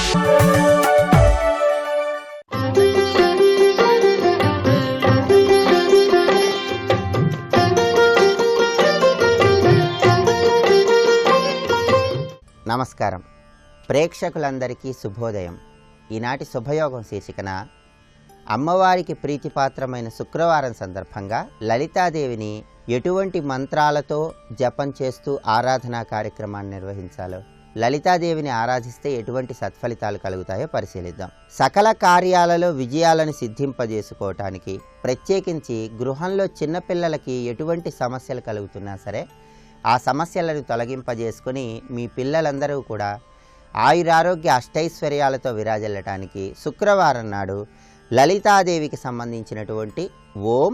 నమస్కారం. ప్రేక్షకులందరికీ శుభోదయం. ఈనాటి శుభయోగం శీర్షికన అమ్మవారికి ప్రీతిపాత్రమైన శుక్రవారం సందర్భంగా లలితాదేవిని ఎటువంటి మంత్రాలతో జపం చేస్తూ ఆరాధనా కార్యక్రమాన్ని నిర్వహించాలో, లలితాదేవిని ఆరాధిస్తే ఎటువంటి సత్ఫలితాలు కలుగుతాయో పరిశీలిద్దాం. సకల కార్యాలలో విజయాలను సిద్ధింపజేసుకోవటానికి, ప్రత్యేకించి గృహంలో చిన్నపిల్లలకి ఎటువంటి సమస్యలు కలుగుతున్నా సరే ఆ సమస్యలను తొలగింపజేసుకుని మీ పిల్లలందరూ కూడా ఆయురారోగ్య అష్టైశ్వర్యాలతో విరాజిల్లటానికి శుక్రవారం నాడు లలితాదేవికి సంబంధించినటువంటి ఓం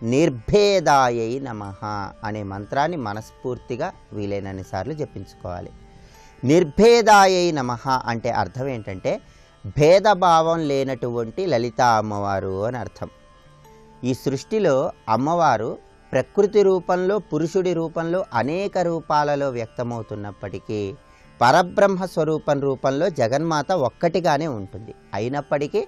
నిర్భేదాయై నమః అనే మంత్రాన్ని మనస్ఫూర్తిగా వీలైనన్ని సార్లు జపించుకోవాలి. నిర్భేదాయై నమః అంటే అర్థం ఏంటంటే భేదభావం లేనటువంటి లలితా అమ్మవారు అని అర్థం. ఈ సృష్టిలో అమ్మవారు ప్రకృతి రూపంలో, పురుషుడి రూపంలో, అనేక రూపాలలో వ్యక్తమవుతున్నప్పటికీ పరబ్రహ్మ స్వరూపం రూపంలో జగన్మాత ఒక్కటిగానే ఉంటుంది. అయినప్పటికీ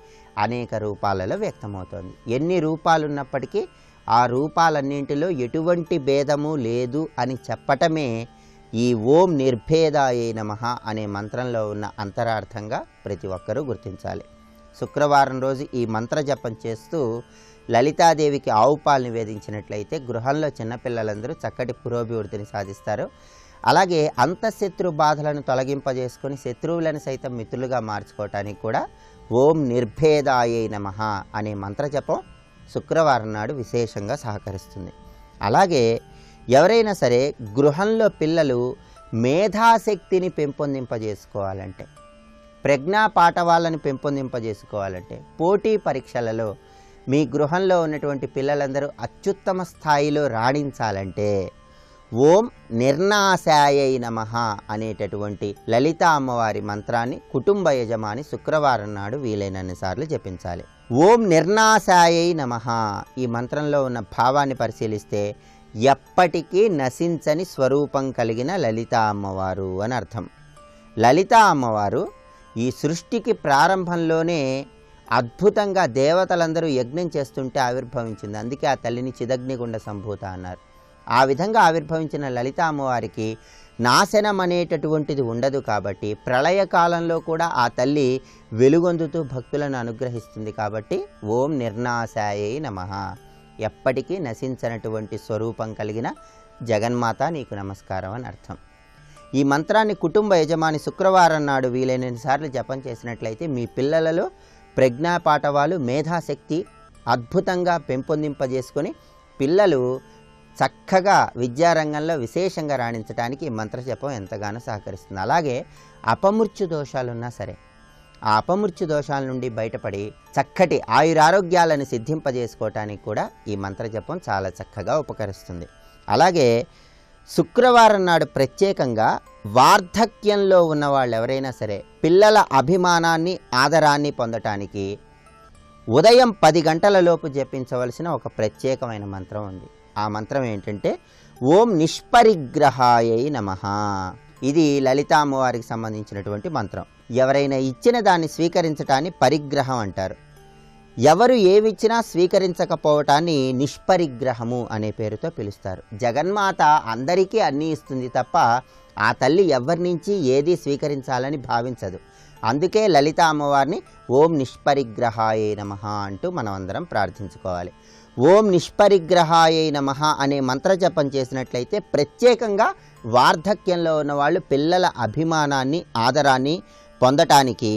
అనేక రూపాలలో వ్యక్తమవుతుంది. ఎన్ని రూపాలున్నప్పటికీ ఆ రూపాలన్నింటిలో ఎటువంటి భేదము లేదు అని చెప్పటమే ఈ ఓం నిర్భేదాయై నమః అనే మంత్రంలో ఉన్న అంతరార్థంగా ప్రతి ఒక్కరూ గుర్తించాలి. శుక్రవారం రోజు ఈ మంత్ర జపం చేస్తూ లలితాదేవికి ఆవు పాలు నివేదించినట్లయితే గృహంలో చిన్నపిల్లలందరూ చక్కటి పురోభివృద్ధిని సాధిస్తారు. అలాగే అంతఃశత్రు బాధలను తొలగింపజేసుకొని శత్రువులను సైతం మిత్రులుగా మార్చుకోవటానికి కూడా ఓం నిర్భేదాయై నమః అనే మంత్రజపం శుక్రవారం నాడు విశేషంగా సహకరిస్తుంది. అలాగే ఎవరైనా సరే గృహంలో పిల్లలు మేధాశక్తిని పెంపొందింపజేసుకోవాలంటే, ప్రజ్ఞా పాఠవాలను పెంపొందింపజేసుకోవాలంటే, పోటీ పరీక్షలలో మీ గృహంలో ఉన్నటువంటి పిల్లలందరూ అత్యుత్తమ స్థాయిలో రాణించాలంటే ఓం నిర్నాశాయై నమః అనేటటువంటి లలితా అమ్మవారి మంత్రాన్ని కుటుంబ యజమాని శుక్రవారం నాడు వీలైనన్ని సార్లు జపించాలి. ఓం నిర్నాశాయై నమః ఈ మంత్రంలో ఉన్న భావాన్ని పరిశీలిస్తే ఎప్పటికీ నశించని స్వరూపం కలిగిన లలితా అమ్మవారు అని అర్థం. లలితా అమ్మవారు ఈ సృష్టికి ప్రారంభంలోనే అద్భుతంగా దేవతలందరూ యజ్ఞం చేస్తుంటే ఆవిర్భవించింది. అందుకే ఆ తల్లిని చిదగ్నిగుండ సంభూత అన్నారు. ఆ విధంగా ఆవిర్భవించిన లలితా అమ్మవారికి నాశనం అనేటటువంటిది ఉండదు. కాబట్టి ప్రళయకాలంలో కూడా ఆ తల్లి వెలుగొందుతూ భక్తులను అనుగ్రహిస్తుంది. కాబట్టి ఓం నిర్నాశాయై నమః ఎప్పటికీ నశించనటువంటి స్వరూపం కలిగిన జగన్మాత నీకు నమస్కారం అని అర్థం. ఈ మంత్రాన్ని కుటుంబ యజమాని శుక్రవారం నాడు వీలైనన్ని సార్లు జపం చేసినట్లయితే మీ పిల్లలలో ప్రజ్ఞాపాఠవాలు, మేధాశక్తి అద్భుతంగా పెంపొందింపజేసుకొని పిల్లలు చక్కగా విద్యారంగంలో విశేషంగా రాణించడానికి ఈ మంత్రజపం ఎంతగానో సహకరిస్తుంది. అలాగే అపమృత్యు దోషాలున్నా సరే ఆ అపమృత్యు దోషాల నుండి బయటపడి చక్కటి ఆయురారోగ్యాలను సిద్ధింపజేసుకోవటానికి కూడా ఈ మంత్రజపం చాలా చక్కగా ఉపకరిస్తుంది. అలాగే శుక్రవారం నాడు ప్రత్యేకంగా వార్ధక్యంలో ఉన్న వాళ్ళు ఎవరైనా సరే పిల్లల అభిమానాన్ని, ఆదరాన్ని పొందటానికి ఉదయం 10 గంటలలోపు జపించవలసిన ఒక ప్రత్యేకమైన మంత్రం ఉంది. ఆ మంత్రం ఏంటంటే ఓం నిష్పరిగ్రహాయై నమః. ఇది లలితా అమ్మవారికి సంబంధించినటువంటి మంత్రం. ఎవరైనా ఇచ్చిన దాన్ని స్వీకరించటాన్ని పరిగ్రహం అంటారు. ఎవరు ఏమిచ్చినా స్వీకరించకపోవటాన్ని నిష్పరిగ్రహము అనే పేరుతో పిలుస్తారు. జగన్మాత అందరికీ అన్నీ ఇస్తుంది తప్ప ఆ తల్లి ఎవరి నుంచి ఏది స్వీకరించాలని భావించదు. అందుకే లలితా అమ్మవారిని ఓం నిష్పరిగ్రహాయై నమః అంటూ మనం అందరం ప్రార్థించుకోవాలి. ఓం నిష్పరిగ్రహాయై నమః అనే మంత్రజపం చేసినట్లయితే ప్రత్యేకంగా వార్ధక్యంలో ఉన్నవాళ్ళు పిల్లల అభిమానాన్ని, ఆదరాన్ని పొందటానికి,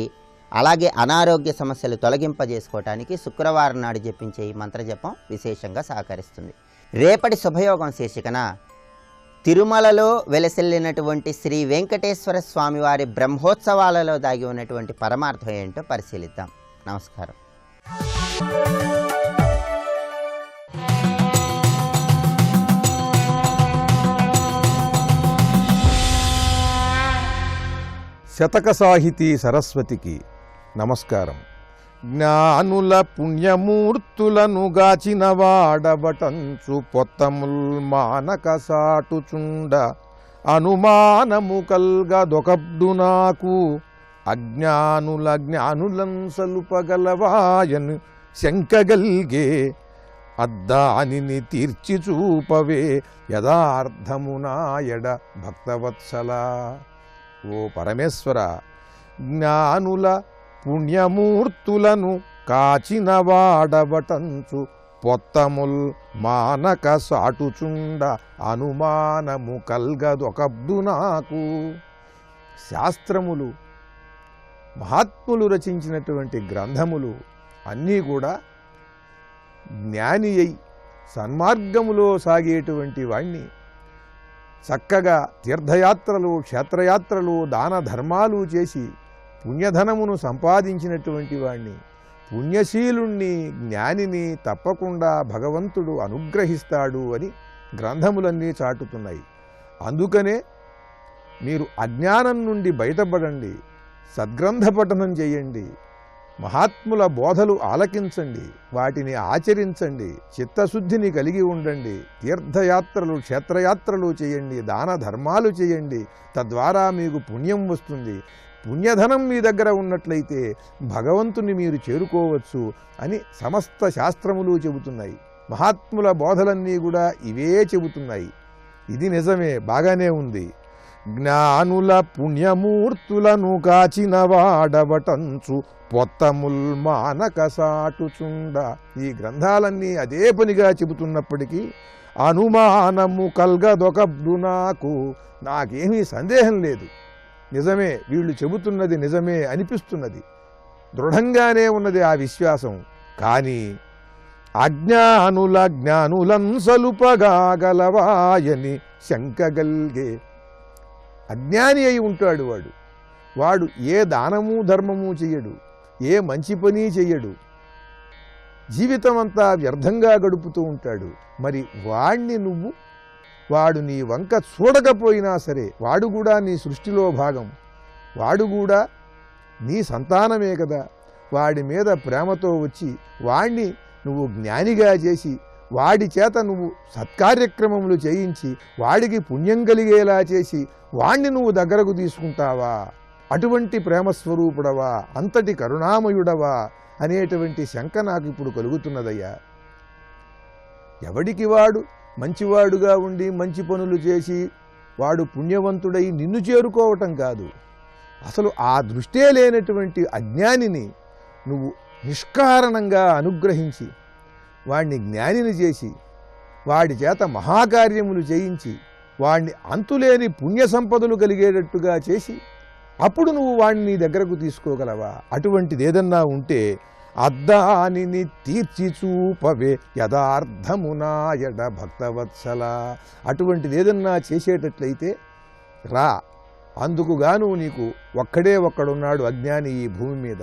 అలాగే అనారోగ్య సమస్యలు తొలగింపజేసుకోవటానికి శుక్రవారం నాడు జపించే ఈ మంత్రజపం విశేషంగా సహకరిస్తుంది. రేపటి శుభయోగం శీర్షికన తిరుమలలో వెలసిల్లినటువంటి శ్రీ వెంకటేశ్వర స్వామివారి బ్రహ్మోత్సవాలలో దాగి ఉన్నటువంటి పరమార్థం ఏంటో పరిశీలిద్దాం. నమస్కారం. శతక సాహితీ సరస్వతికి నమస్కారం. జ్ఞానుల పుణ్యమూర్తులను గాచిన వాడబటంచు పొత్తముల్ మానక సాటుచుండ అనుమానము కల్గదొకబ్దు నాకు అజ్ఞానుల జ్ఞానులం సలుపగలవాయను శంకగల్గే అద్దానిని తీర్చి చూపవే యథార్థమునాయడ భక్తవత్సల. ఓ పరమేశ్వర, జ్ఞానుల పుణ్యమూర్తులను కాచిన వాడబటంచు పొత్తముల్ మానక సాటుచుండ అనుమానము కల్గదొకబ్దు నాకు. శాస్త్రములు, మహాత్ములు రచించినటువంటి గ్రంథములు అన్నీ కూడా జ్ఞాని అయి సన్మార్గములో సాగేటువంటి వాణ్ణి, చక్కగా తీర్థయాత్రలు, క్షేత్రయాత్రలు, దాన ధర్మాలు చేసి పుణ్యధనమును సంపాదించినటువంటి వాణ్ణి, పుణ్యశీలుణ్ణి, జ్ఞానిని తప్పకుండా భగవంతుడు అనుగ్రహిస్తాడు అని గ్రంథములన్నీ చాటుతున్నాయి. అందుకనే మీరు అజ్ఞానం నుండి బయటపడండి, సద్గ్రంథ పఠనం చేయండి, మహాత్ముల బోధలు ఆలకించండి, వాటిని ఆచరించండి, చిత్తశుద్ధిని కలిగి ఉండండి, తీర్థయాత్రలు, క్షేత్రయాత్రలు చేయండి, దాన ధర్మాలు చేయండి. తద్వారా మీకు పుణ్యం వస్తుంది. పుణ్యధనం మీ దగ్గర ఉన్నట్లయితే భగవంతుని మీరు చేరుకోవచ్చు అని సమస్త శాస్త్రములు చెబుతున్నాయి. మహాత్ముల బోధలన్నీ కూడా ఇవే చెబుతున్నాయి. ఇది నిజమే, బాగానే ఉంది. జ్ఞానుల పుణ్యమూర్తులను కాచిన వాడబటంచు పొత్తముల్ మానక సాటుచుండ. ఈ గ్రంథాలన్నీ అదే పనిగా చెబుతున్నప్పటికీ అనుమానము కల్గదొకబ్దు నాకు. నాకేమీ సందేహం లేదు, నిజమే, వీళ్ళు చెబుతున్నది నిజమే అనిపిస్తున్నది, దృఢంగానే ఉన్నది ఆ విశ్వాసం. కానీ అజ్ఞానుల జ్ఞానులం సలుపగాగలవాయని శంకగల్గే. అజ్ఞాని అయి ఉంటాడు వాడు ఏ దానము ధర్మము చెయ్యడు, ఏ మంచి పని చెయ్యడు, జీవితం అంతా వ్యర్థంగా గడుపుతూ ఉంటాడు. మరి వాడు నీ వంక చూడకపోయినా సరే, వాడు కూడా నీ సృష్టిలో భాగం, వాడు కూడా నీ సంతానమే కదా. వాడి మీద ప్రేమతో వచ్చి వాణ్ణి నువ్వు జ్ఞానిగా చేసి, వాడి చేత నువ్వు సత్కార్యక్రమములు చేయించి, వాడికి పుణ్యం కలిగేలా చేసి వాణ్ణి నువ్వు దగ్గరకు తీసుకుంటావా? అటువంటి ప్రేమస్వరూపుడవా, అంతటి కరుణామయుడవా అనేటువంటి శంక నాకు ఇప్పుడు కలుగుతున్నదయ్యా. ఎవడికి వాడు మంచివాడుగా ఉండి మంచి పనులు చేసి వాడు పుణ్యవంతుడై నిన్ను చేరుకోవటం కాదు, అసలు ఆ దృష్టే లేనటువంటి అజ్ఞానిని నువ్వు నిష్కారణంగా అనుగ్రహించి వాణ్ణి జ్ఞానిని చేసి వాడి చేత మహాకార్యములు చేయించి వాణ్ణి అంతులేని పుణ్య సంపదలు కలిగేటట్టుగా చేసి అప్పుడు నువ్వు వాణ్ణి నీ దగ్గరకు తీసుకోగలవా? అటువంటిది ఏదన్నా ఉంటే అద్దానిని తీర్చి చూపవే యథార్థమునాయడ భక్తవత్సల. అటువంటిది ఏదన్నా చేసేటట్లయితే రా, అందుకుగాను నీకు ఒక్కడే ఒక్కడున్నాడు అజ్ఞాని ఈ భూమి మీద.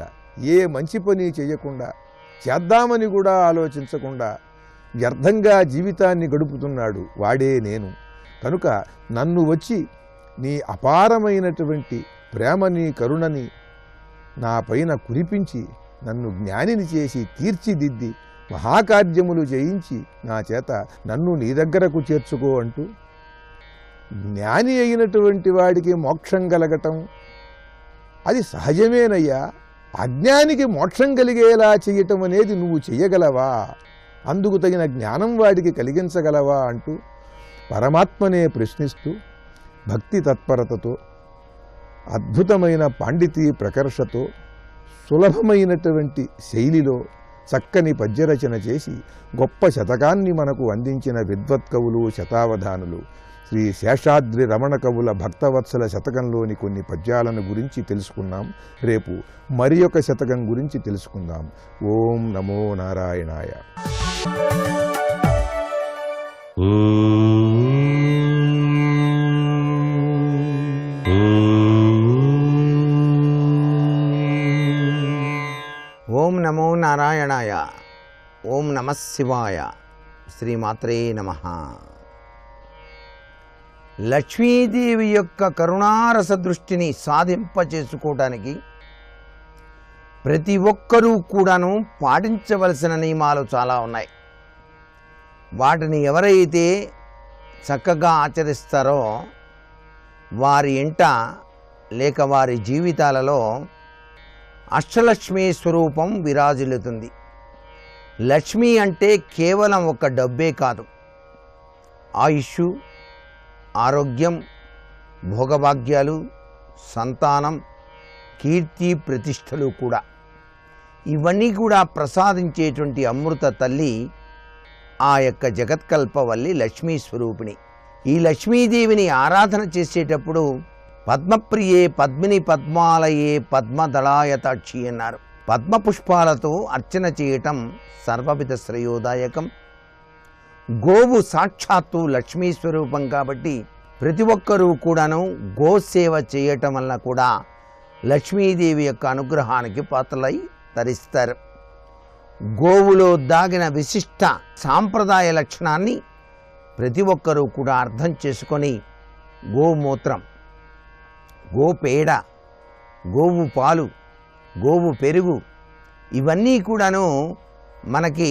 ఏ మంచి పని చేయకుండా, చేద్దామని కూడా ఆలోచించకుండా వ్యర్థంగా జీవితాన్ని గడుపుతున్నాడు, వాడే నేను. కనుక నన్ను వచ్చి నీ అపారమైనటువంటి ప్రేమని, కరుణని నా పైన కురిపించి నన్ను జ్ఞానిని చేసి తీర్చిదిద్ది మహాకార్యములు చేయించి నా చేత నన్ను నీ దగ్గరకు చేర్చుకో అంటూ, జ్ఞాని అయినటువంటి వాడికి మోక్షం కలగటం అది సహజమేనయ్యా. అజ్ఞానికి మోక్షం కలిగేలా చేయటం అనేది నువ్వు చెయ్యగలవా? అందుకు తగిన జ్ఞానం వాడికి కలిగించగలవా అంటూ పరమాత్మనే ప్రశ్నిస్తూ భక్తి తత్పరతతో, అద్భుతమైన పాండితీ ప్రకర్షతో, సులభమైనటువంటి శైలిలో చక్కని పద్యరచన చేసి గొప్ప శతకాన్ని మనకు అందించిన విద్వత్కవులు, శతావధానులు శ్రీ శేషాద్రి రమణ కవుల భక్తవత్సల శతకంలోని కొన్ని పద్యాలను గురించి తెలుసుకున్నాం. రేపు మరి ఒక శతకం గురించి తెలుసుకుందాం. ఓం నమో నారాయణాయ. ఓం నమో నారాయణాయ. ఓం నమః శివాయ. శ్రీమాత్రే నమః. లక్ష్మీదేవి యొక్క కరుణారస దృష్టిని సాధింపచేసుకోవడానికి ప్రతి ఒక్కరూ కూడాను పాటించవలసిన నియమాలు చాలా ఉన్నాయి. వాటిని ఎవరైతే చక్కగా ఆచరిస్తారో వారి ఇంట లేక వారి జీవితాలలో అష్టలక్ష్మి స్వరూపం విరాజిల్లుతుంది. లక్ష్మి అంటే కేవలం ఒక డబ్బే కాదు, ఆయుష్, ఆరోగ్యం, భోగభాగ్యాలు, సంతానం, కీర్తి, ప్రతిష్టలు కూడా. ఇవన్నీ కూడా ప్రసాదించేటువంటి అమృత తల్లి ఆ యొక్క జగత్కల్పవల్లి లక్ష్మీ స్వరూపిణి. ఈ లక్ష్మీదేవిని ఆరాధన చేసేటప్పుడు పద్మప్రియే పద్మిని పద్మాలయే పద్మదళాయతాక్షి అన్నారు. పద్మపుష్పాలతో అర్చన చేయటం సర్వవిధ శ్రేయోదాయకం. గోవు సాక్షాత్తు లక్ష్మీ స్వరూపం కాబట్టి ప్రతి ఒక్కరూ కూడాను గోసేవ చేయటం వల్ల కూడా లక్ష్మీదేవి యొక్క అనుగ్రహానికి పాత్రలై తరిస్తారు. గోవులో దాగిన విశిష్ట సాంప్రదాయ లక్షణాన్ని ప్రతి ఒక్కరూ కూడా అర్థం చేసుకొని గోమూత్రం, గోపేడ, గోవు పాలు, గోవు పెరుగు ఇవన్నీ కూడాను మనకి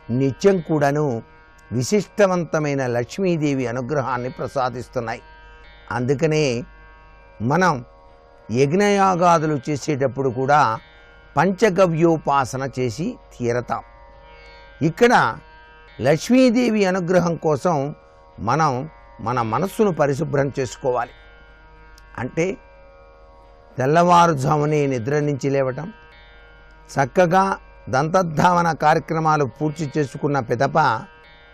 నిత్యం కూడాను విశిష్టవంతమైన లక్ష్మీదేవి అనుగ్రహాన్ని ప్రసాదిస్తున్నాయి. అందుకనే మనం యజ్ఞయాగాదులు చేసేటప్పుడు కూడా పంచగవ్యోపాసన చేసి తీరతాం. ఇక్కడ లక్ష్మీదేవి అనుగ్రహం కోసం మనం మన మనస్సును పరిశుభ్రం చేసుకోవాలి. అంటే తెల్లవారుజామునే నిద్ర నుంచి లేవటం, చక్కగా దంతధావన కార్యక్రమాలు పూర్తి చేసుకున్న పిదప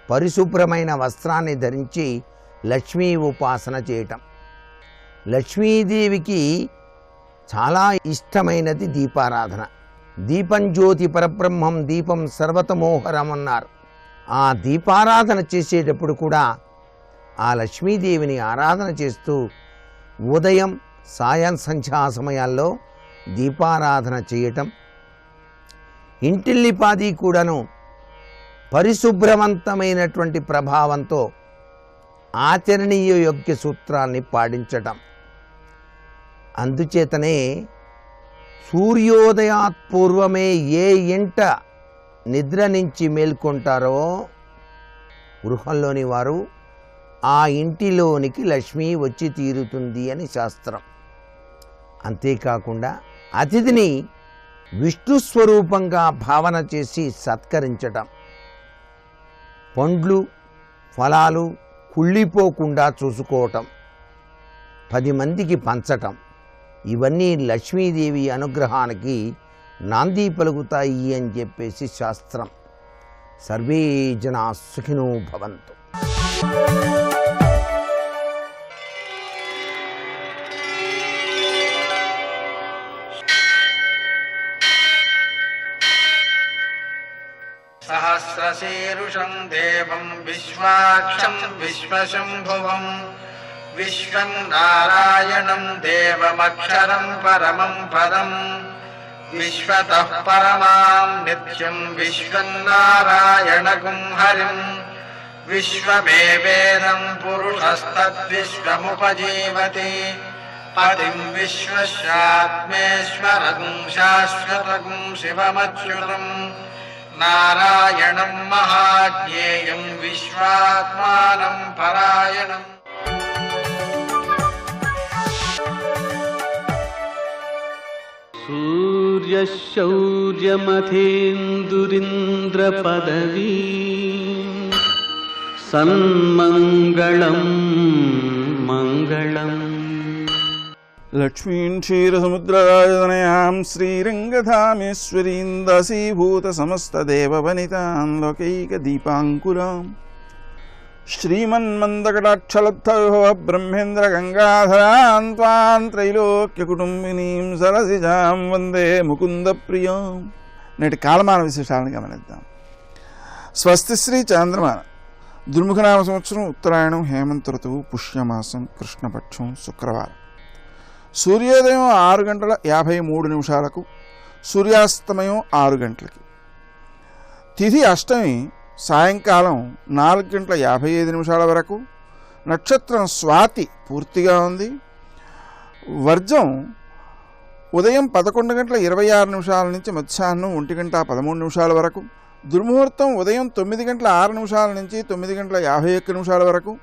పరిశుభ్రమైన వస్త్రాన్ని ధరించి లక్ష్మీ ఉపాసన చేయటం. లక్ష్మీదేవికి చాలా ఇష్టమైనది దీపారాధన. దీపం జ్యోతి పరబ్రహ్మం దీపం సర్వతమోహరం అన్నారు. ఆ దీపారాధన చేసేటప్పుడు కూడా ఆ లక్ష్మీదేవిని ఆరాధన చేస్తూ ఉదయం సాయం సంధ్యా సమయాల్లో దీపారాధన చేయటం, ఇంటిల్లిపాది కూడాను పరిశుభ్రవంతమైనటువంటి ప్రభావంతో ఆచరణీయ యోగ్య సూత్రాన్ని పాటించటం. అందుచేతనే సూర్యోదయాత్ పూర్వమే ఏ ఇంట నిద్ర నుంచి మేల్కొంటారో గృహంలోని వారు ఆ ఇంటిలోనికి లక్ష్మి వచ్చి తీరుతుంది అని శాస్త్రం. అంతేకాకుండా అతిథిని విష్ణు స్వరూపంగా భావన చేసి సత్కరించటం, పండ్లు ఫలాలు కుళ్ళిపోకుండా చూసుకోవటం, 10 మందికి పంచటం, ఇవన్నీ లక్ష్మీదేవి అనుగ్రహానికి నాంది పలుకుతాయి అని చెప్పేసి శాస్త్రం. సర్వే జనా సుఖినో భవంతు. సహస్రశీరుషం దేవం విశ్వాక్షం విశ్వశంభువం విశ్వం నారాయణం దేవమక్షరం పరమం పదం విశ్వతః పరమాం నిత్యం విశ్వం నారాయణగుం హరిం విశ్వమేవేదం పురుషస్తద్విశ్వముపజీవతి పదిం విశ్వస్యాత్మేశ్వరం శాశ్వతగుం శివమచ్యుతం నారాయణం మహాజ్ఞేయం విశ్వాత్మానం పరాయణం. సూర్యశౌర్యమథేందురింద్రపదవీ సన్మంగళం మంగళం. లక్ష్మీం క్షీరసముద్రరాజతనయాం శ్రీరంగధామేశ్వరీం దాసీభూత సమస్తదేవవనితాం లోకైకదీపాంకురాం శ్రీమన్మందకటాక్షలబ్ధవిభవ బ్రహ్మేంద్రగంగాధరాం త్వాం త్రైలోక్యకుటుంబినీం సరసిజాం వందే ముకుందప్రియాం. నేటి కాలమాన విశేషాలను గమనిద్దాం. స్వస్తి శ్రీ చాంద్రమాన దుర్ముఖనామ సంవత్సరం ఉత్తరాయణం హేమంత ఋతువు పుష్యమాసం కృష్ణపక్షం శుక్రవారం. సూర్యోదయం 6:53 సూర్యాస్తమయం 6 గంటలకి. తిథి అష్టమి సాయంకాలం 4:55 వరకు. నక్షత్రం స్వాతి పూర్తిగా ఉంది. వర్జం ఉదయం 11:26 నుంచి మధ్యాహ్నం 1:13 వరకు. దుర్ముహూర్తం ఉదయం 9:06 నుంచి 9:51 వరకు.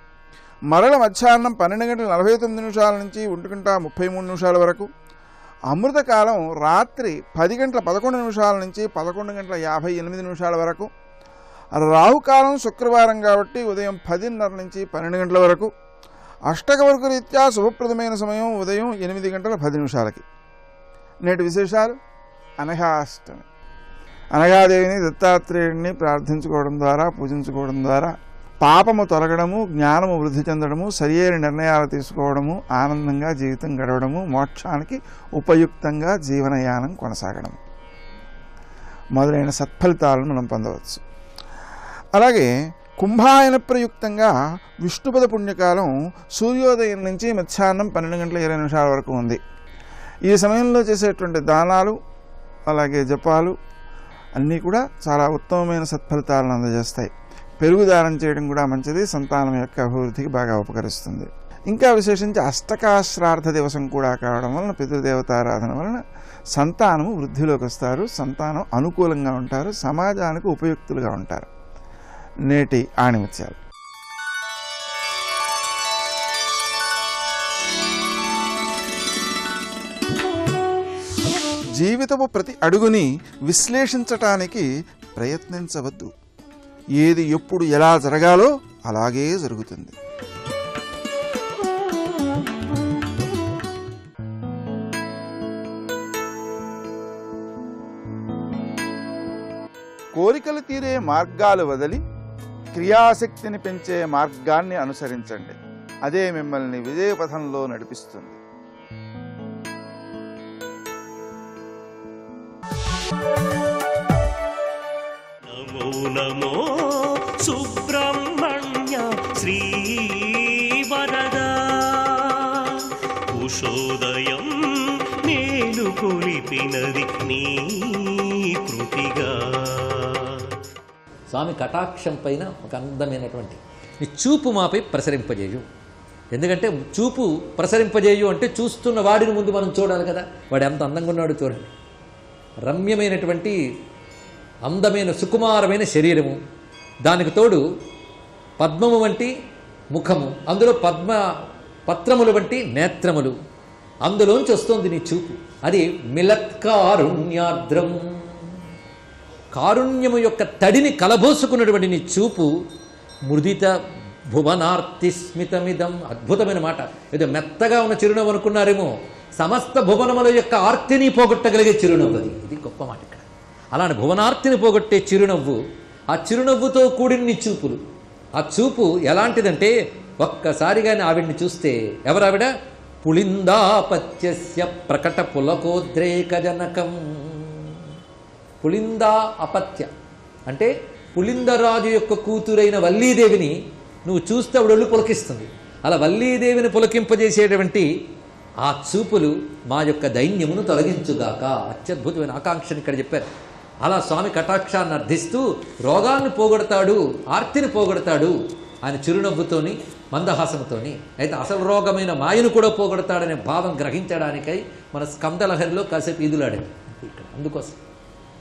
మరల మధ్యాహ్నం 12:49 నుంచి 1:33 వరకు. అమృతకాలం రాత్రి 10 గంటల 11 నిమిషాల నుంచి 11 గంటల 58 నిమిషాల వరకు. రాహుకాలం శుక్రవారం కాబట్టి ఉదయం 10:30 నుంచి 12 గంటల వరకు. అష్టకవర్గ రీత్యా శుభప్రదమైన సమయం ఉదయం 8 గంటల 10 నిమిషాలకి. నేటి విశేషాలు: అనఘాష్టమి. అనఘాదేవిని దత్తాత్రేయుడిని ప్రార్థించుకోవడం ద్వారా, పూజించుకోవడం ద్వారా పాపము తొలగడము, జ్ఞానము వృద్ధి చెందడము, సరియైన నిర్ణయాలు తీసుకోవడము, ఆనందంగా జీవితం గడవడము, మోక్షానికి ఉపయుక్తంగా జీవనయానం కొనసాగడం మొదలైన సత్ఫలితాలను మనం పొందవచ్చు. అలాగే కుంభాయన ప్రయుక్తంగా విష్ణుపద పుణ్యకాలం సూర్యోదయం నుంచి మధ్యాహ్నం 12 గంటల 20 నిమిషాల వరకు ఉంది. ఈ సమయంలో చేసేటువంటి దానాలు, అలాగే జపాలు అన్నీ కూడా చాలా ఉత్తమమైన సత్ఫలితాలను అందజేస్తాయి. పెరుగు దానం చేయడం కూడా మంచిది, సంతానం యొక్క అభివృద్ధికి బాగా ఉపకరిస్తుంది. ఇంకా విశేషించి అష్టకాశ్రార్థ దివసం కూడా కావడం వలన, పితృదేవతారాధన వలన సంతానము వృద్ధిలోకి వస్తారు, సంతానం అనుకూలంగా ఉంటారు, సమాజానికి ఉపయుక్తులుగా ఉంటారు. నేటి ఆణిముత్యాలు. జీవితపు ప్రతి అడుగుని విశ్లేషించటానికి ప్రయత్నించవద్దు. ఏది ఎప్పుడు ఎలా జరగాలో అలాగే జరుగుతుంది. కోరికలు తీరే మార్గాలు వదిలి క్రియాశక్తిని పెంచే మార్గాన్ని అనుసరించండి. అదే మిమ్మల్ని విజయపథంలో నడిపిస్తుంది. నమో నమో సుబ్రహ్మణ్య శ్రీ వరదా, ఉషోదయం నేను కొలిపినది నీ కృతిగా. స్వామి కటాక్షం పైన ఒక అందమైనటువంటి నీ చూపు మాపై ప్రసరింపజేయు. ఎందుకంటే చూపు ప్రసరింపజేయు అంటే చూస్తున్న వాడిని ముందు మనం చూడాలి కదా. వాడు ఎంత అందంగా ఉన్నాడు చూడండి. రమ్యమైనటువంటి అందమైన సుకుమారమైన శరీరము, దానికి తోడు పద్మము వంటి ముఖము, అందులో పత్రములు వంటి నేత్రములు, అందులోంచి వస్తుంది నీ చూపు. అది మిలత్కారుణ్యాద్రం, కారుణ్యము యొక్క తడిని కలబోసుకున్నటువంటి నీ చూపు. మృదిత భువనార్తి స్మితమిదం, అద్భుతమైన మాట. ఏదో మెత్తగా ఉన్న చిరునవ్వు అనుకున్నారేమో, సమస్త భువనముల యొక్క ఆర్తిని పోగొట్టగలిగే చిరునవ్వు అది. ఇది గొప్ప మాట ఇక్కడ. అలాంటి భువనార్తిని పోగొట్టే చిరునవ్వు, ఆ చిరునవ్వుతో కూడిన నీ చూపులు. ఆ చూపు ఎలాంటిదంటే, ఒక్కసారిగానే ఆవిడ్ని చూస్తే, ఎవరావిడ? పుళిందాపత్యస్య ప్రకట పులకోద్రేకజనకం. పుళిందా అపత్య అంటే పుళిందరాజు యొక్క కూతురైన వల్లీదేవిని నువ్వు చూస్తే ఆవిడ ఒళ్ళు పులకిస్తుంది. అలా వల్లీదేవిని పులకింపజేసేటువంటి ఆ చూపులు మా యొక్క దైన్యమును తొలగించుగాక. అత్యద్భుతమైన ఆకాంక్షను ఇక్కడ చెప్పారు. అలా స్వామి కటాక్షాన్ని అర్థిస్తూ రోగాన్ని పోగొడతాడు, ఆర్తిని పోగొడతాడు ఆయన చిరునవ్వుతోని, మందహాసంతోని. అయితే అసలు రోగమైన మాయను కూడా పోగొడతాడనే భావం గ్రహించడానికై మన స్కందలహరిలో కాసేపు ఈదులాడాడు ఇక్కడ. అందుకోసం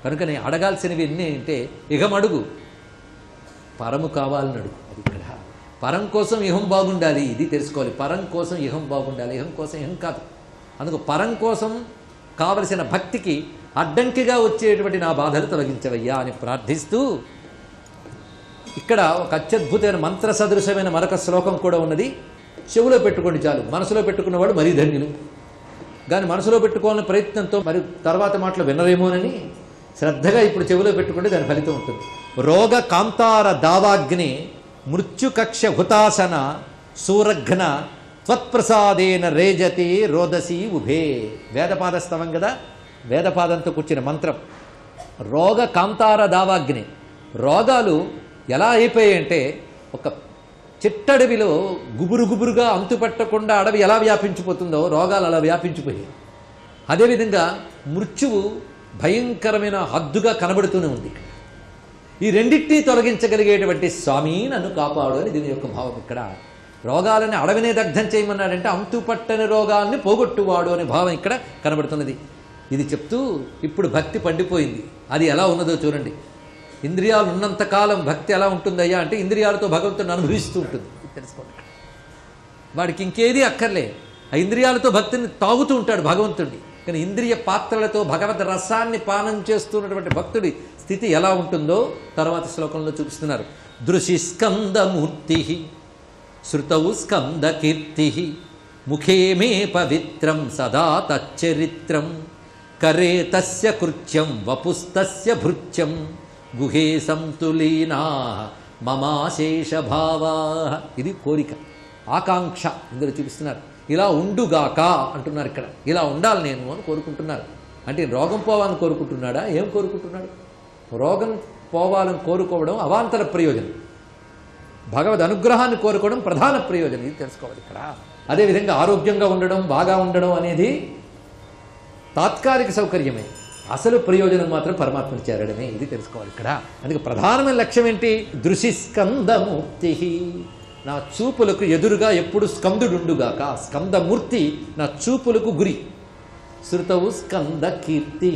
కనుకనే అడగాల్సినవి ఎన్ని అంటే, ఇహమడుగు, పరము కావాలని అడుగు. అది ఇక్కడ పరం కోసం ఇహం బాగుండాలి, ఇది తెలుసుకోవాలి. పరం కోసం ఇహం బాగుండాలి, ఇహం కోసం ఇహం కాదు. అందుకు పరం కోసం కావలసిన భక్తికి అడ్డంకిగా వచ్చేటువంటి నా బాధలు తొలగించవయ్యా అని ప్రార్థిస్తూ, ఇక్కడ ఒక అత్యద్భుతమైన మంత్ర సదృశమైన మరొక శ్లోకం కూడా ఉన్నది. చెవులో పెట్టుకోండి చాలు. మనసులో పెట్టుకున్నవాడు మరీ ధన్యులు. కానీ మనసులో పెట్టుకోవాలని ప్రయత్నంతో మరి తర్వాత మాటలు వినరేమోనని శ్రద్ధగా ఇప్పుడు చెవిలో పెట్టుకుంటే దాని ఫలితం ఉంటుంది. రోగ కాంతార దావాగ్ని మృత్యుకక్ష హుతాసన సూరఘ్న త్వత్ప్రసాదేన రేజతి రోదసి ఉభే. వేదపాద స్తవం కదా, వేదపాదంతో కూర్చిన మంత్రం. రోగ కాంతార దావాగ్ని. రోగాలు ఎలా అయిపోయాయంటే, ఒక చిట్టడవిలో గుబురు గుబురుగా అంతుపట్టకుండా అడవి ఎలా వ్యాపించిపోతుందో రోగాలు అలా వ్యాపించిపోయాయి. అదేవిధంగా మృత్యువు భయంకరమైన హద్దుగా కనబడుతూనే ఉంది. ఈ రెండింటినీ తొలగించగలిగేటువంటి స్వామి నన్ను కాపాడు అని దీని యొక్క భావం. ఇక్కడ రోగాలని అడవినే దగ్ధం చేయమన్నాడంటే అంతుపట్టని రోగాల్ని పోగొట్టువాడు అనే భావం ఇక్కడ కనబడుతున్నది. ఇది చెప్తూ ఇప్పుడు భక్తి పండిపోయింది. అది ఎలా ఉన్నదో చూడండి. ఇంద్రియాలు ఉన్నంతకాలం భక్తి ఎలా ఉంటుందయ్యా అంటే, ఇంద్రియాలతో భగవంతుడిని అనుభవిస్తూ ఉంటుంది. తెలుసుకోండి, వాడికి ఇంకేది అక్కర్లే. ఆ ఇంద్రియాలతో భక్తిని తాగుతూ ఉంటాడు భగవంతుడిని. కానీ ఇంద్రియ పాత్రలతో భగవద్ రసాన్ని పానం చేస్తున్నటువంటి భక్తుడి స్థితి ఎలా ఉంటుందో తర్వాత శ్లోకంలో చూపిస్తున్నారు. దృశి స్కందమూర్తి శృతౌ స్కందకీర్తి ముఖే మే పవిత్రం సదా తచ్చరిత్రం కరే తస్య కృత్యం వపుస్తస్య భృత్యం గుహే సంతులీనా మమాశేషభావా. ఇది కోరిక, ఆకాంక్ష ఇందులో చూపిస్తున్నారు. ఇలా ఉండుగాక అంటున్నారు ఇక్కడ. ఇలా ఉండాలి నేను అని కోరుకుంటున్నారు. అంటే రోగం పోవాలని కోరుకుంటున్నాడా? ఏం కోరుకుంటున్నాడు? రోగం పోవాలని కోరుకోవడం అవాంతర ప్రయోజనం, భగవద్ అనుగ్రహాన్ని కోరుకోవడం ప్రధాన ప్రయోజనం. ఇది తెలుసుకోవాలి ఇక్కడ. అదేవిధంగా ఆరోగ్యంగా ఉండడం, బాగా ఉండడం అనేది తాత్కాలిక సౌకర్యమే, అసలు ప్రయోజనం మాత్రం పరమాత్మను చేరడమే. ఇది తెలుసుకోవాలి ఇక్కడ. అందుకే ప్రధానమైన లక్ష్యం ఏంటి? దృశి స్కందమూర్తి, నా చూపులకు ఎదురుగా ఎప్పుడు స్కందుడుండుగాక. స్కందమూర్తి నా చూపులకు గురి. శృతవు స్కంద కీర్తి,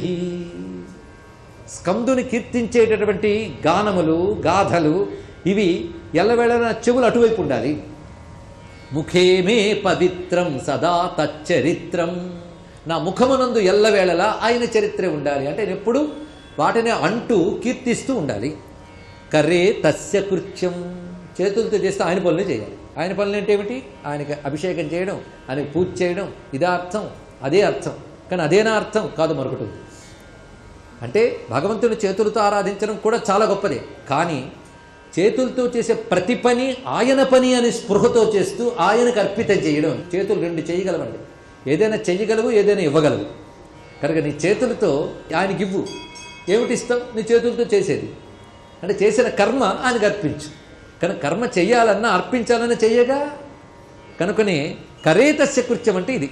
స్కందుని కీర్తించేటటువంటి గానములు, గాథలు ఇవి ఎల్లవేళ నా చెవులు అటువైపు ఉండాలి. ముఖే మే పవిత్రం సదా తచ్చరిత్రం, నా ముఖమునందు ఎల్లవేళలా ఆయన చరిత్రే ఉండాలి. అంటే నేను ఎప్పుడు వాటిని అంటూ కీర్తిస్తూ ఉండాలి. కర్రే తస్య కృత్యం, చేతులతో చేస్తే ఆయన పనులే చేయాలి. ఆయన పనులు అంటే ఏమిటి? ఆయనకి అభిషేకం చేయడం, ఆయనకి పూజ చేయడం, ఇదే అర్థం, అదే అర్థం. కానీ అదేనా అర్థం కాదు, మరొకటి ఉంది. అంటే భగవంతుని చేతులతో ఆరాధించడం కూడా చాలా గొప్పదే. కానీ చేతులతో చేసే ప్రతి పని ఆయన పని అని స్పృహతో చేస్తూ ఆయనకు అర్పితం చేయడం. చేతులు రెండు చేయగలవండి, ఏదైనా చెయ్యగలవు, ఏదైనా ఇవ్వగలవు. కనుక నీ చేతులతో ఆయనకి ఇవ్వు. ఏమిటి ఇస్తావు? నీ చేతులతో చేసేది అంటే చేసిన కర్మ ఆయనకు అర్పించు. కనుక కర్మ చెయ్యాలన్నా అర్పించాలన్నా చెయ్యగా. కనుకనే కరేతస్య కృత్యం అంటే ఇది.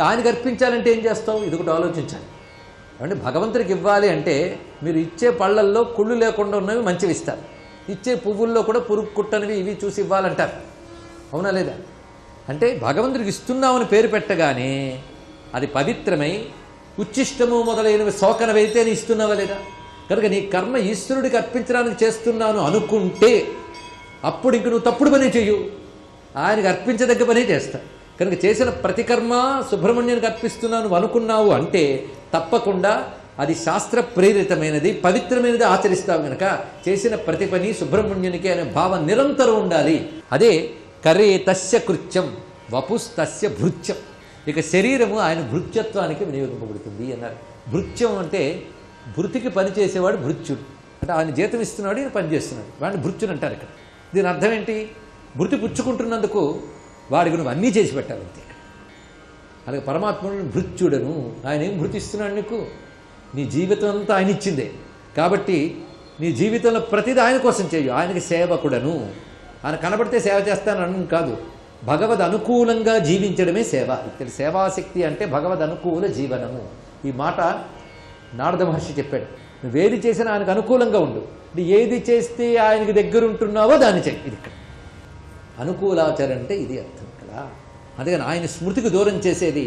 ఆయనకు అర్పించాలంటే ఏం చేస్తావు? ఇది ఒకటి ఆలోచించాలి. అంటే భగవంతుడికి ఇవ్వాలి అంటే మీరు ఇచ్చే పళ్ళల్లో కుళ్ళు లేకుండా ఉన్నవి మంచివి ఇస్తారు, ఇచ్చే పువ్వుల్లో కూడా పురుగు కుట్టనివి ఇవి చూసి ఇవ్వాలంటారు. అవునా లేదా? అంటే భగవంతుడికి ఇస్తున్నామని పేరు పెట్టగానే అది పవిత్రమై ఉచ్చిష్టము మొదలైనవి శోకనవైతే నీ ఇస్తున్నావా లేదా? కనుక నీ కర్మ ఈశ్వరుడికి అర్పించడానికి చేస్తున్నాను అనుకుంటే అప్పుడు ఇంక నువ్వు తప్పుడు పని చెయ్యు, ఆయనకి అర్పించదగ్గ పనే చేస్తా. కనుక చేసిన ప్రతి కర్మ సుబ్రహ్మణ్యానికి అర్పిస్తున్నాను అనుకున్నావు అంటే తప్పకుండా అది శాస్త్ర ప్రేరితమైనది, పవిత్రమైనది ఆచరిస్తావు. కనుక చేసిన ప్రతి పని సుబ్రహ్మణ్యునికి అనే భావం నిరంతరం ఉండాలి. అదే కరే తస్య కృత్యం వపుస్తస్య భృత్యం. ఇక శరీరము ఆయన భృత్యత్వానికి వినియోగింపబడుతుంది అన్నారు. భృత్యం అంటే భృతికి పనిచేసేవాడు భృత్యుడు. అంటే ఆయన జీతం ఇస్తున్నాడు, ఈయన పనిచేస్తున్నాడు, వాడిని భృత్యుడు అంటారు. ఇక్కడ దీని అర్థం ఏంటి? భృతి పుచ్చుకుంటున్నందుకు వాడికి నువ్వు అన్నీ చేసి పెట్టాలి అంతే. అలాగే పరమాత్ముడిని భృత్యుడను, ఆయన ఏం భృతిస్తున్నాడు నీకు? నీ జీవితం అంతా ఆయన ఇచ్చిందే. కాబట్టి నీ జీవితంలో ప్రతిదీ ఆయన కోసం చేయు. ఆయనకి సేవకుడను, ఆయన కనబడితే సేవ చేస్తానని కాదు, భగవద్ అనుకూలంగా జీవించడమే సేవ. ఇక్కడ సేవాశక్తి అంటే భగవద్ అనుకూల జీవనము. ఈ మాట నారద మహర్షి చెప్పాడు. నువ్వేది చేసినా ఆయనకు అనుకూలంగా ఉండు. ఏది చేస్తే ఆయనకి దగ్గర ఉంటున్నావో దాన్ని చెయ్యి. ఇది ఇక్కడ అనుకూలాచరణ అంటే ఇది అర్థం కదా. అందుకని ఆయన స్మృతికి దూరం చేసేది,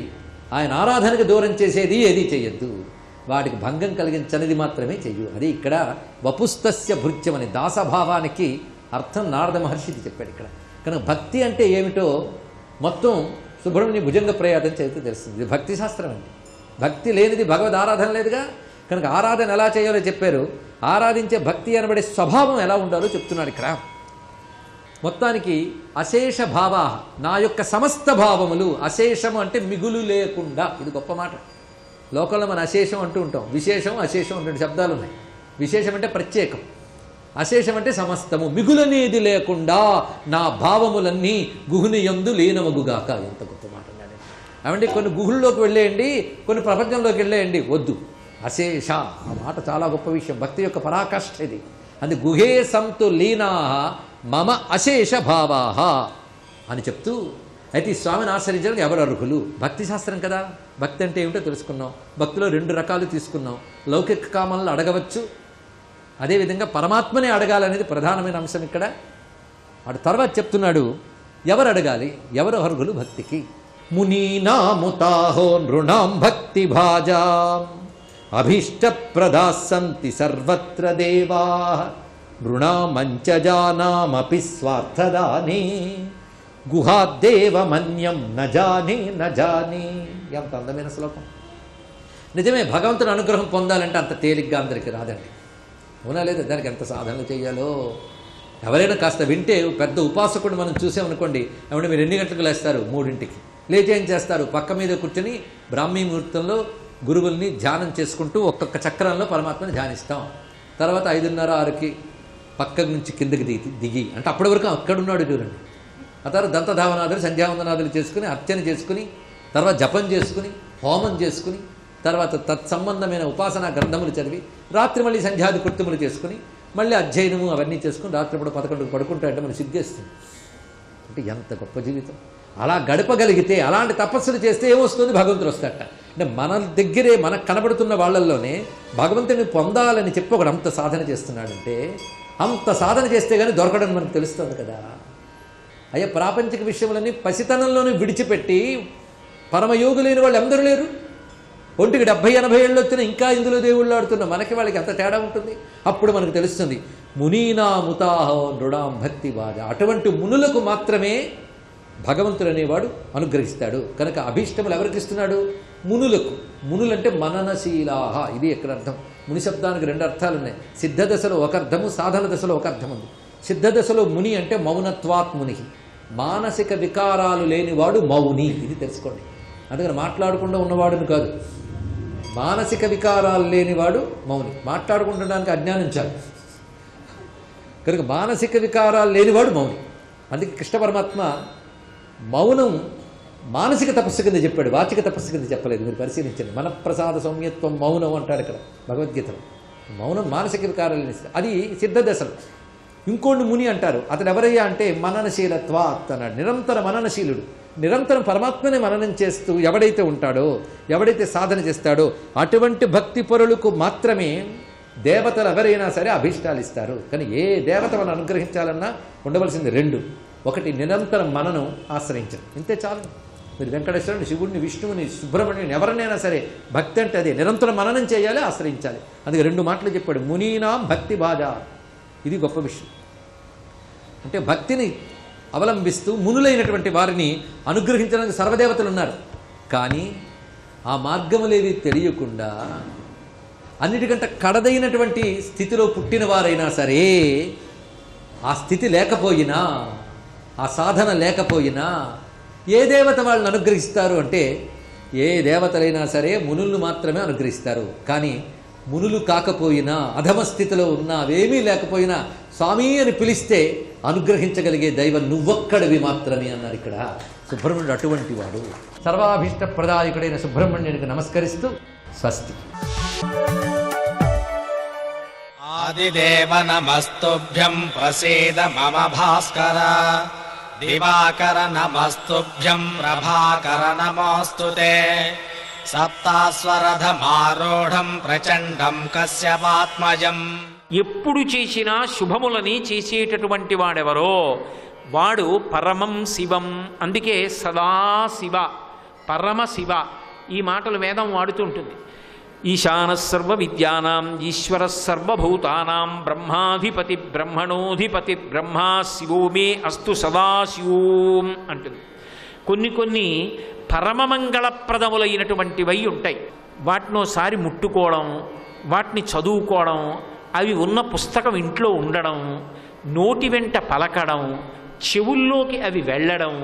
ఆయన ఆరాధనకు దూరం చేసేది ఏది చెయ్యొద్దు. వాటికి భంగం కలిగించనిది మాత్రమే చెయ్యు. అది ఇక్కడ వపుస్తస్య భృత్యం అని దాసభావానికి అర్థం నారద మహర్షికి చెప్పాడు ఇక్కడ. కనుక భక్తి అంటే ఏమిటో మొత్తం సుబ్రహ్మణ్య భుజంగ ప్రయాదం చదివితే తెలుస్తుంది. ఇది భక్తి శాస్త్రం అండి. భక్తి లేనిది భగవద్ ఆరాధన లేదుగా. కనుక ఆరాధన ఎలా చేయాలో చెప్పారు. ఆరాధించే భక్తి అనబడే స్వభావం ఎలా ఉండాలో చెప్తున్నాడు ఇక్కడ. మొత్తానికి అశేష భావా, నా యొక్క సమస్త భావములు, అశేషము అంటే మిగులు లేకుండా. ఇది గొప్ప మాట. లోకంలో మనం అశేషం అంటూ ఉంటాం, విశేషం అశేషం రెండు శబ్దాలు ఉన్నాయి. విశేషం అంటే ప్రత్యేకం, అశేషం అంటే సమస్తము. మిగులనేది లేకుండా నా భావములన్నీ గుహుని యందు లీనమగుగాక. ఎంత గొప్ప మాట అన్నాడు. అవండి కొన్ని గుహుల్లోకి వెళ్ళేయండి, కొన్ని ప్రపంచంలోకి వెళ్ళేయండి, వద్దు. అశేష ఆ మాట చాలా గొప్ప విషయం. భక్తి యొక్క పరాకాష్ఠ ఇది. అది గుహే సంతు లీనా మమ అశేష భావాహ అని చెప్తూ, అయితే ఈ స్వామిని ఆశ్రయించడానికి ఎవరు అర్హులు? భక్తి శాస్త్రం కదా. భక్తి అంటే ఏమిటో తెలుసుకున్నాం. భక్తిలో రెండు రకాలు తీసుకున్నాం. లౌకిక కామాలను అడగవచ్చు, అదేవిధంగా పరమాత్మనే అడగాలనేది ప్రధానమైన అంశం ఇక్కడ. వాడు తర్వాత చెప్తున్నాడు ఎవరు అడగాలి, ఎవరు అర్హులు భక్తికి. మునీనాముతాహో నృణాం భక్తి భాజా అభీష్టప్రదాస్సంతి సర్వత్ర దేవా నృణామంచ జానామపి స్వార్థదానే గుహాద్దేవ మన్యం న జానే న జానే. ఎంత అందమైన శ్లోకం. నిజమే, భగవంతుని అనుగ్రహం పొందాలంటే అంత తేలిగ్గా అందరికీ రాదండి. అవునా లేదా? దానికి ఎంత సాధనలు చేయాలో ఎవరైనా కాస్త వింటే. పెద్ద ఉపాసకుడు మనం చూసామనుకోండి, ఏమంటే మీరు ఎన్ని గంటలకు లేస్తారు? 3ంటికి లేచి ఏం చేస్తారు? పక్క మీద కూర్చొని బ్రాహ్మీ ముహూర్తంలో గురువుల్ని ధ్యానం చేసుకుంటూ ఒక్కొక్క చక్రంలో పరమాత్మని ధ్యానిస్తాం. తర్వాత 5:30, 6కి పక్క నుంచి కిందకి దిగి అంటే అప్పటి వరకు అక్కడున్నాడు చూడండి. ఆ తర్వాత దంతధావనాదులు, సంధ్యావందనాదులు చేసుకుని, అర్చన చేసుకుని, తర్వాత జపం చేసుకుని, హోమం చేసుకుని, తర్వాత తత్సంబంధమైన ఉపాసనా గ్రంథములు చదివి, రాత్రి మళ్ళీ సంధ్యాది కృత్యములు చేసుకుని, మళ్ళీ అధ్యయనము అవన్నీ చేసుకుని రాత్రిపూట 11కు పడుకుంటాయంటే మనకు సిగ్గేస్తుంది. అంటే ఎంత గొప్ప జీవితం! అలా గడపగలిగితే, అలాంటి తపస్సులు చేస్తే ఏమొస్తుంది? భగవంతుడు వస్తాడట. అంటే మన దగ్గరే మనకు కనబడుతున్న వాళ్ళల్లోనే భగవంతుని పొందాలని చెప్పి ఒకడు అంత సాధన చేస్తున్నాడంటే, అంత సాధన చేస్తే కానీ దొరకడం మనకు తెలుస్తుంది కదా. అయ్యా, ప్రాపంచిక విషయములన్నీ పసితనంలోనే విడిచిపెట్టి పరమయోగు లేని వాళ్ళు అందరూ లేరు. ఒంటికి 70-80 ఏళ్ళు వచ్చినా ఇంకా ఇందులో దేవుళ్ళు ఆడుతున్నా మనకి వాళ్ళకి ఎంత తేడా ఉంటుంది. అప్పుడు మనకు తెలుస్తుంది మునీనా ముతాహో నృడాం భక్తి బాధ. అటువంటి మునులకు మాత్రమే భగవంతుడు అనేవాడు అనుగ్రహిస్తాడు. కనుక అభీష్టములు ఎవరికి ఇస్తున్నాడు? మునులకు. మునులంటే మననశీలాహ. ఇది ఎక్కడ అర్థం? ముని శబ్దానికి 2 అర్థాలు ఉన్నాయి. సిద్ధ దశలో ఒక అర్థము, సాధన దశలో ఒక అర్థం ఉంది. సిద్ధ దశలో ముని అంటే మౌనత్వాత్ ముని, మానసిక వికారాలు లేనివాడు మౌని. ఇది తెలుసుకోండి. అందుకని మాట్లాడకుండా ఉన్నవాడుని కాదు, మానసిక వికారాలు లేనివాడు మౌని. మాట్లాడుకుంటడానికి అజ్ఞానం చాలు. కనుక మానసిక వికారాలు లేనివాడు మౌని. అందుకే కృష్ణ పరమాత్మ మౌనం మానసిక తపస్సు కింద చెప్పాడు, వాచిక తపస్సు కింద చెప్పలేదు. మీరు పరిశీలించండి. మనఃప్రసాద సౌమ్యత్వం మౌనం అంటాడు ఇక్కడ భగవద్గీతలో. మౌనం మానసిక వికారాలు అది సిద్ధ దశలు. ఇంకోటి ముని అంటారు. అతను ఎవరయ్యా అంటే మననశీలత్వాత్ అన్నాడు. నిరంతర మననశీలుడు. నిరంతరం పరమాత్మనే మననం చేస్తూ ఎవడైతే ఉంటాడో, ఎవడైతే సాధన చేస్తాడో అటువంటి భక్తి పరులకు మాత్రమే దేవతలు ఎవరైనా సరే అభీష్టాలు ఇస్తారు. కానీ ఏ దేవత మనం అనుగ్రహించాలన్నా ఉండవలసింది 2. ఒకటి నిరంతరం మనను ఆశ్రయించడం, ఇంతే చాలు. మీరు వెంకటేశ్వరుని, శివుడిని, విష్ణువుని, సుబ్రహ్మణ్యుని ఎవరినైనా సరే భక్తి అంటే అదే, నిరంతరం మననం చేయాలి, ఆశ్రయించాలి. అందుకే 2 మాటలు చెప్పాడు. మునీనాం భక్తి బాధ. ఇది గొప్ప విషయం. అంటే భక్తిని అవలంబిస్తూ మునులైనటువంటి వారిని అనుగ్రహించడానికి సర్వదేవతలు ఉన్నారు. కానీ ఆ మార్గములేవి తెలియకుండా అన్నిటికంటే కడదైనటువంటి స్థితిలో పుట్టిన వారైనా సరే, ఆ స్థితి లేకపోయినా, ఆ సాధన లేకపోయినా ఏ దేవత వాళ్ళని అనుగ్రహిస్తారు అంటే, ఏ దేవతలైనా సరే మునులను మాత్రమే అనుగ్రహిస్తారు. కానీ మునులు కాకపోయినా, అధమ స్థితిలో ఉన్నా, అవేమీ లేకపోయినా స్వామి అని పిలిస్తే అనుగ్రహించగలిగే దైవం నువ్వొక్కడివి మాత్రమే అన్నారు ఇక్కడ. సుబ్రహ్మణ్యుడు అటువంటి వాడు. సర్వాభీష్ట ప్రదాయకుడైన సుబ్రహ్మణ్యుడికి నమస్కరిస్తూ స్వస్తి. ఆదిదేవ నమస్తుభ్యం ప్రసీద మమ భాస్కర. దివాకర నమస్తుభ్యం ప్రభాకర నమోస్తుతే. సప్తాస్వరథమారూఢం ప్రచండం కశ్యపాత్మజం. ఎప్పుడు చేసినా శుభములని చేసేటటువంటి వాడెవరో వాడు పరమం శివం. అందుకే సదాశివ, పరమశివ ఈ మాటలు వేదం వాడుతుంటుంది. ఈశాన సర్వ విద్యానాం ఈశ్వర సర్వభూతానాం బ్రహ్మాధిపతి బ్రహ్మణోధిపతి బ్రహ్మా శివో మే అస్తు సదాశివోం అంటుంది. కొన్ని పరమమంగళప్రదములైనటువంటివై ఉంటాయి. వాటినోసారి ముట్టుకోవడం, వాటిని చదువుకోవడం, అవి ఉన్న పుస్తకం ఇంట్లో ఉండడం, నోటి వెంట పలకడం, చెవుల్లోకి అవి వెళ్ళడం,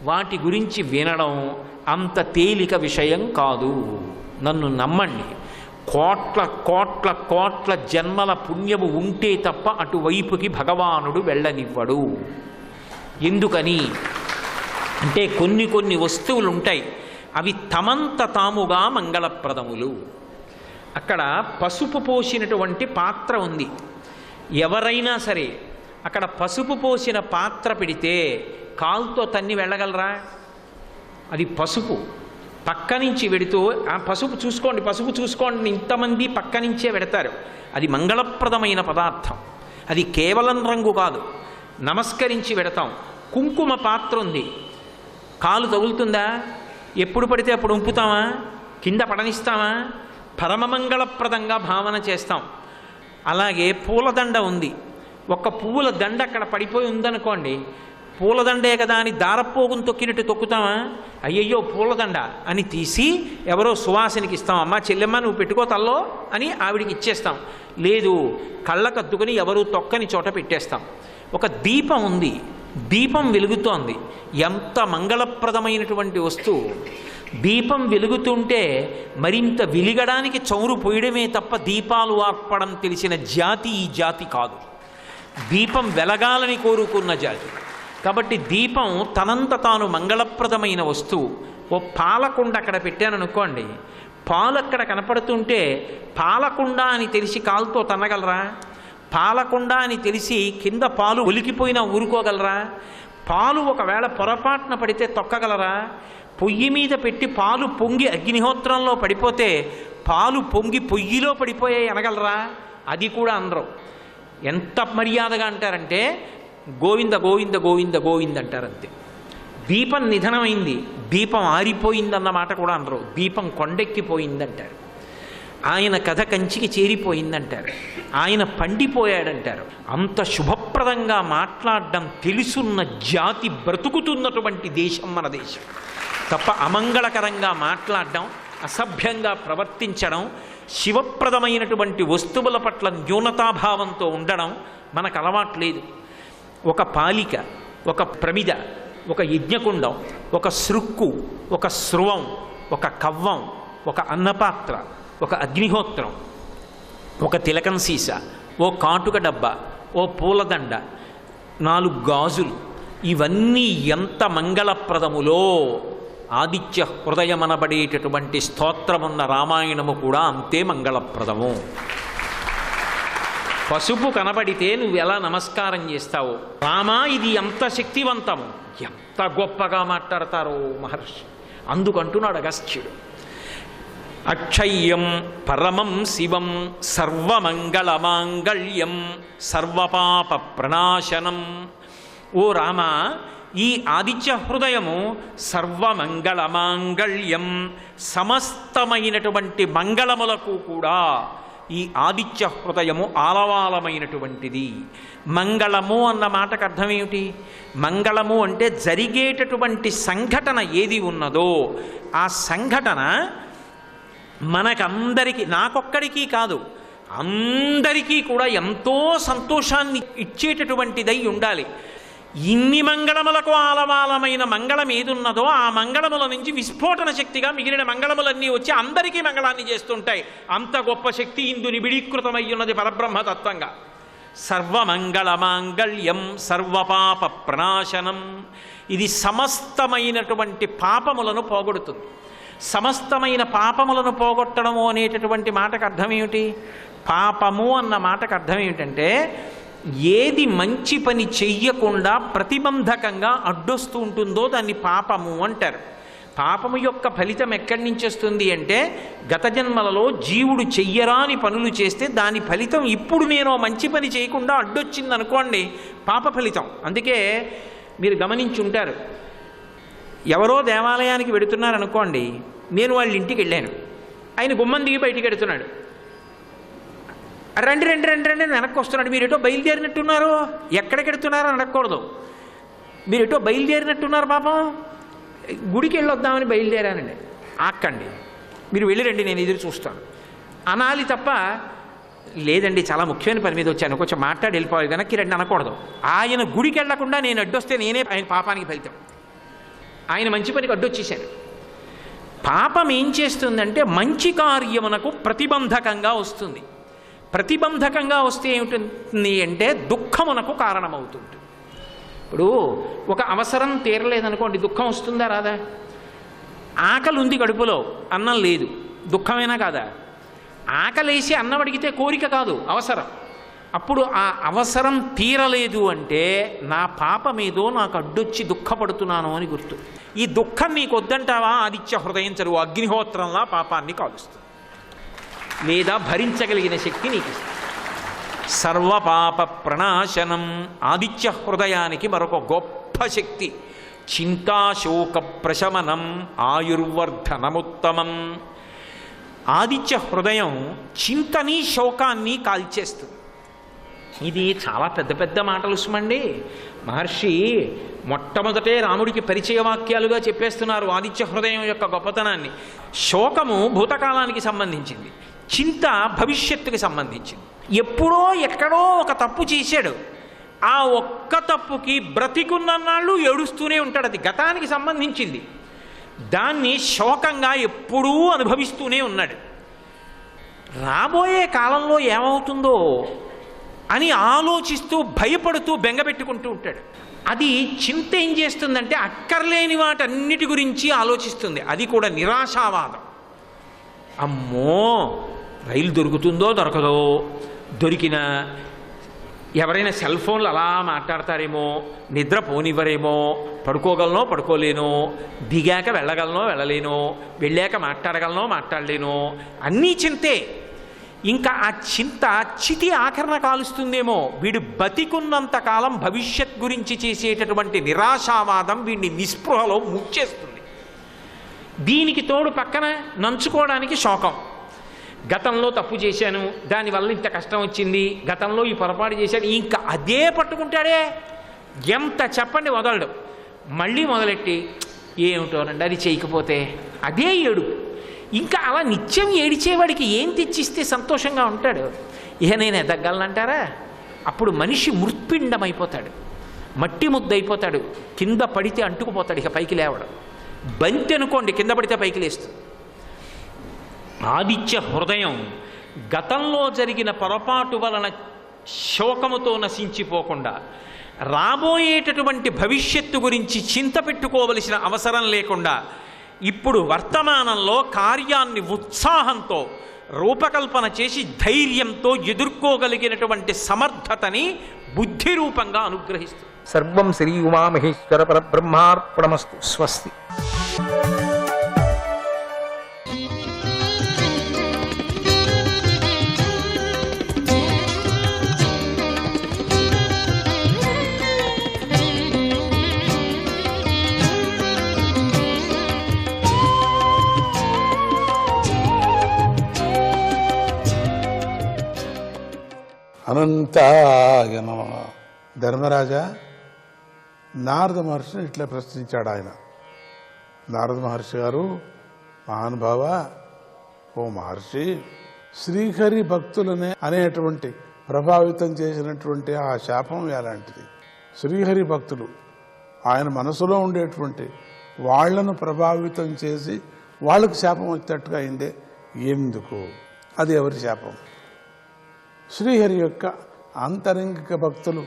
వాటి గురించి వినడం అంత తేలిక విషయం కాదు. నన్ను నమ్మండి. కోట్ల కోట్ల కోట్ల జన్మల పుణ్యము ఉంటే తప్ప అటువైపుకి భగవానుడు వెళ్ళనివ్వడు. ఎందుకని అంటే కొన్ని వస్తువులు ఉంటాయి, అవి తమంత తాముగా మంగళప్రదములు. అక్కడ పసుపు పోసినటువంటి పాత్ర ఉంది. ఎవరైనా సరే అక్కడ పసుపు పోసిన పాత్ర పెడితే కాలుతో తన్ని వెళ్ళగలరా? అది పసుపు. పక్క నుంచి వెడుతూ ఆ పసుపు చూసుకోండి ఇంతమంది పక్క నుంచే వెడతారు. అది మంగళప్రదమైన పదార్థం. అది కేవలం రంగు కాదు. నమస్కరించి వెడతాం. కుంకుమ పాత్ర ఉంది, కాలు తగులుతుందా? ఎప్పుడు పడితే అప్పుడు ఉంపుతామా? కింద పడనిస్తామా? పరమమంగళప్రదంగా భావన చేస్తాం. అలాగే పూలదండ ఉంది. ఒక పువ్వుల దండ అక్కడ పడిపోయి ఉందనుకోండి, పూలదండే కదా అని దారపోగుం తొక్కినట్టు తొక్కుతామా? అయ్యయ్యో పూలదండ అని తీసి ఎవరో సువాసనకి ఇస్తాం. అమ్మా చెల్లెమ్మ నువ్వు పెట్టుకో తల్లో అని ఆవిడికి ఇచ్చేస్తాం. లేదు, కళ్ళకద్దుకుని ఎవరు తొక్కని చోట పెట్టేస్తాం. ఒక దీపం ఉంది, దీపం వెలుగుతోంది. ఎంత మంగళప్రదమైనటువంటి వస్తువు! దీపం వెలుగుతుంటే మరింత వెలిగడానికి చౌరు పోయడమే తప్ప దీపాలు ఆర్పడం తెలిసిన జాతి ఈ జాతి కాదు. దీపం వెలగాలని కోరుకున్న జాతి. కాబట్టి దీపం తనంత తాను మంగళప్రదమైన వస్తువు. ఓ పాలకుండ అక్కడ పెట్టాననుకోండి, పాలు అక్కడ కనపడుతుంటే పాలకుండ అని తెలిసి కాలుతో తన్నగలరా? పాలకుండ అని తెలిసి కింద పాలు ఒలికిపోయినా ఊరుకోగలరా? పాలు ఒకవేళ పొరపాటున పడితే తొక్కగలరా? పొయ్యి మీద పెట్టి పాలు పొంగి అగ్నిహోత్రంలో పడిపోతే పాలు పొంగి పొయ్యిలో పడిపోయాయి అనగలరా? అది కూడా అందరూ. ఎంత మర్యాదగా అంటారంటే గోవింద గోవింద గోవింద గోవింద అంటారంతే. దీపం నిధనమైంది, దీపం ఆరిపోయిందన్న మాట కూడా అనరు. దీపం కొండెక్కిపోయిందంటారు. ఆయన కథ కంచికి చేరిపోయిందంటారు. ఆయన పండిపోయాడంటారు. అంత శుభప్రదంగా మాట్లాడడం తెలుసున్న జాతి బ్రతుకుతున్నటువంటి దేశం మన దేశం. తప్ప అమంగళకరంగా మాట్లాడడం, అసభ్యంగా ప్రవర్తించడం, శివప్రదమైనటువంటి వస్తువుల పట్ల న్యూనతాభావంతో ఉండడం మనకు అలవాట్లేదు. ఒక పాలిక, ఒక ప్రమిద, ఒక యజ్ఞకుండం, ఒక సృక్కు, ఒక స్రువం, ఒక కవ్వం, ఒక అన్నపాత్ర, ఒక అగ్నిహోత్రం, ఒక తిలకం సీస, ఓ కాటుక డబ్బా, ఓ పూలదండ, 4 గాజులు, ఇవన్నీ ఎంత మంగళప్రదములో ఆదిత్య హృదయమనబడేటటువంటి స్తోత్రమున్న రామాయణము కూడా అంతే మంగళప్రదము. పసుపు కనబడితే నువ్వు ఎలా నమస్కారం చేస్తావు? రామా ఇది ఎంత శక్తివంతము, ఎంత గొప్పగా మాట్లాడతారో మహర్షి. అందుకంటున్నాడు అగస్త్యుడు, అక్షయ్యం పరమం శివం సర్వమంగళమాంగళ్యం సర్వపాప ప్రణాశనం. ఓ రామ, ఈ ఆదిత్య హృదయము సర్వమంగళమాంగళ్యం, సమస్తమైనటువంటి మంగళములకు కూడా ఈ ఆదిత్య హృదయము ఆలవాలమైనటువంటిది. మంగళము అన్న మాటకు అర్థమేమిటి? మంగళము అంటే జరిగేటటువంటి సంఘటన ఏది ఉన్నదో ఆ సంఘటన మనకందరికీ, నాకొక్కడికి కాదు, అందరికీ కూడా ఎంతో సంతోషాన్ని ఇచ్చేటటువంటిదై ఉండాలి. ఇన్ని మంగళములకు ఆలవాలమైన మంగళం ఏదున్నదో ఆ మంగళముల నుంచి విస్ఫోటన శక్తిగా మిగిలిన మంగళములన్నీ వచ్చి అందరికీ మంగళాన్ని చేస్తుంటాయి. అంత గొప్ప శక్తి ఇందు నిబిడీకృతమై ఉన్నది పరబ్రహ్మతత్వంగా. సర్వమంగళమాంగళ్యం సర్వపాప ప్రణాశనం. ఇది సమస్తమైనటువంటి పాపములను పోగొడుతుంది. సమస్తమైన పాపములను పోగొట్టడము అనేటటువంటి మాటకు అర్థం ఏమిటి? పాపము అన్న మాటకు అర్థం ఏమిటంటే ఏది మంచి పని చెయ్యకుండా ప్రతిబంధకంగా అడ్డొస్తూ ఉంటుందో దాన్ని పాపము అంటారు. పాపము యొక్క ఫలితం ఎక్కడి నుంచి వస్తుంది అంటే గత జన్మలలో జీవుడు చెయ్యరాని పనులు చేస్తే దాని ఫలితం ఇప్పుడు నేను మంచి పని చేయకుండా అడ్డొచ్చింది అనుకోండి, పాప ఫలితం. అందుకే మీరు గమనించుంటారు, ఎవరో దేవాలయానికి వెడుతున్నారనుకోండి, నేను వాళ్ళ ఇంటికి వెళ్ళాను, ఆయన గుమ్మం దిగి బయటికి వెడుతున్నాడు, రండి రండి రండి రండి వెనక్కి వస్తున్నాడు. మీరు ఎటో బయలుదేరినట్టున్నారు, ఎక్కడికి వెడుతున్నారో అడగకూడదు. మీరు ఎటో బయలుదేరినట్టున్నారు, పాపం గుడికి వెళ్ళొద్దామని బయలుదేరానండి, ఆక్కండి, మీరు వెళ్ళిరండి నేను ఎదురు చూస్తాను అనాలి తప్ప, లేదండి చాలా ముఖ్యమైన పని మీద వచ్చాను కొంచెం మాట్లాడి వెళ్ళిపోవాలి వెనక్కి రండి అనకూడదు. ఆయన గుడికి వెళ్లకుండా నేను అడ్డొస్తే నేనే ఆయన పాపానికి ఫలితం. ఆయన మంచి పనికి అడ్డొచ్చేశాను. పాపం ఏం చేస్తుందంటే మంచి కార్యమునకు ప్రతిబంధకంగా వస్తుంది. ప్రతిబంధకంగా వస్తే ఏమిటి అంటే దుఃఖమునకు కారణమవుతుంది. ఇప్పుడు ఒక అవసరం తీరలేదనుకోండి, దుఃఖం వస్తుందా రాదా? ఆకలి ఉంది కడుపులో, అన్నం లేదు, దుఃఖమేనా కాదా? ఆకలేసి అన్నం అడిగితే కోరిక కాదు, అవసరం. అప్పుడు ఆ అవసరం తీరలేదు అంటే నా పాపమేదో నాకు అడ్డొచ్చి దుఃఖపడుతున్నాను అని గుర్తు. ఈ దుఃఖం నీకు వద్దంటావా? ఆదిత్య హృదయం చరువు అగ్నిహోత్రంలా పాపాన్ని కాలుస్తుంది, లేదా భరించగలిగిన శక్తి నీకు ఇస్తుంది. సర్వపాప ప్రణాశనం. ఆదిత్య హృదయానికి మరొక గొప్ప శక్తి చింతాశోక ప్రశమనం ఆయుర్వర్ధనముత్తమం. ఆదిత్య హృదయం చింతని శోకాన్ని కాల్చేస్తుంది. ఇది చాలా పెద్ద పెద్ద మాటలు సుమండి. మహర్షి మొట్టమొదటే రాముడికి పరిచయ వాక్యాలుగా చెప్పేస్తున్నారు ఆదిత్య హృదయం యొక్క గొప్పతనాన్ని. శోకము భూతకాలానికి సంబంధించింది, చింత భవిష్యత్తుకి సంబంధించింది. ఎప్పుడో ఎక్కడో ఒక తప్పు చేశాడు, ఆ ఒక్క తప్పుకి బ్రతికున్నన్నాళ్ళు ఏడుస్తూనే ఉంటాడు. అది గతానికి సంబంధించింది, దాన్ని శోకంగా ఎప్పుడూ అనుభవిస్తూనే ఉన్నాడు. రాబోయే కాలంలో ఏమవుతుందో అని ఆలోచిస్తూ భయపడుతూ బెంగపెట్టుకుంటూ ఉంటాడు. అది చింత ఏం చేస్తుందంటే అక్కర్లేని వాటన్నిటి గురించి ఆలోచిస్తుంది. అది కూడా నిరాశావాదం. అమ్మో రైలు దొరుకుతుందో దొరకదో, దొరికినా ఎవరైనా సెల్ ఫోన్లు అలా మాట్లాడతారేమో, నిద్ర పోనివ్వరేమో, పడుకోగలనో పడుకోలేనో, దిగాక వెళ్ళగలనో వెళ్ళలేనో, వెళ్ళాక మాట్లాడగలనో మాట్లాడలేనో, అన్నీ చింతే. ఇంకా ఆ చింత చితి ఆఖరణ కాలుస్తుందేమో. వీడు బతికున్నంతకాలం భవిష్యత్ గురించి చేసేటటువంటి నిరాశావాదం వీడిని నిస్పృహలో ముంచేస్తుంది. దీనికి తోడు పక్కన నంచుకోవడానికి శోకం. గతంలో తప్పు చేశాను, దానివల్ల ఇంత కష్టం వచ్చింది, గతంలో ఈ పొరపాటు చేశాను, ఇంకా అదే పట్టుకుంటాడే. ఎంత చెప్పండి వదలడు. మళ్ళీ మొదలెట్టి ఏమిటోనండి అది చేయకపోతే అదే ఏడుపు. ఇంకా అలా నిత్యం ఏడిచేవాడికి ఏం తెచ్చిస్తే సంతోషంగా ఉంటాడు? ఇక నేను ఎదగలనంటారా? అప్పుడు మనిషి మృత్పిండమైపోతాడు, మట్టి ముద్దయిపోతాడు, కింద పడితే అంటుకుపోతాడు, ఇక పైకి లేవడం. బంతి అనుకోండి, కింద పడితే పైకి లేస్తుంది. ఆదిత్య హృదయం గతంలో జరిగిన పొరపాటు వలన శోకముతో నశించిపోకుండా రాబోయేటటువంటి భవిష్యత్తు గురించి చింత పెట్టుకోవలసిన అవసరం లేకుండా ఇప్పుడు వర్తమానంలో కార్యాన్ని ఉత్సాహంతో రూపకల్పన చేసి ధైర్యంతో ఎదుర్కోగలిగినటువంటి సమర్థతని బుద్ధి రూపంగా అనుగ్రహిస్తుంది. సర్వం శ్రీ ఉమామహేశ్వర పరబ్రహ్మార్పణమస్తు. స్వస్తి. అనంతాయ నమః. ధర్మరాజా, నారద మహర్షిని ఇట్లా ప్రశ్నించాడు ఆయన. నారద మహర్షి గారు, మహానుభావ, ఓ మహర్షి, శ్రీహరి భక్తులనే అనేటువంటి ప్రభావితం చేసినటువంటి ఆ శాపం ఎలాంటిది? శ్రీహరి భక్తులు ఆయన మనసులో ఉండేటువంటి వాళ్లను ప్రభావితం చేసి వాళ్ళకు శాపం వచ్చేటట్టుగా అయిందే, ఎందుకు? అది ఎవరి శాపం? శ్రీహరి యొక్క అంతరంగిక భక్తులు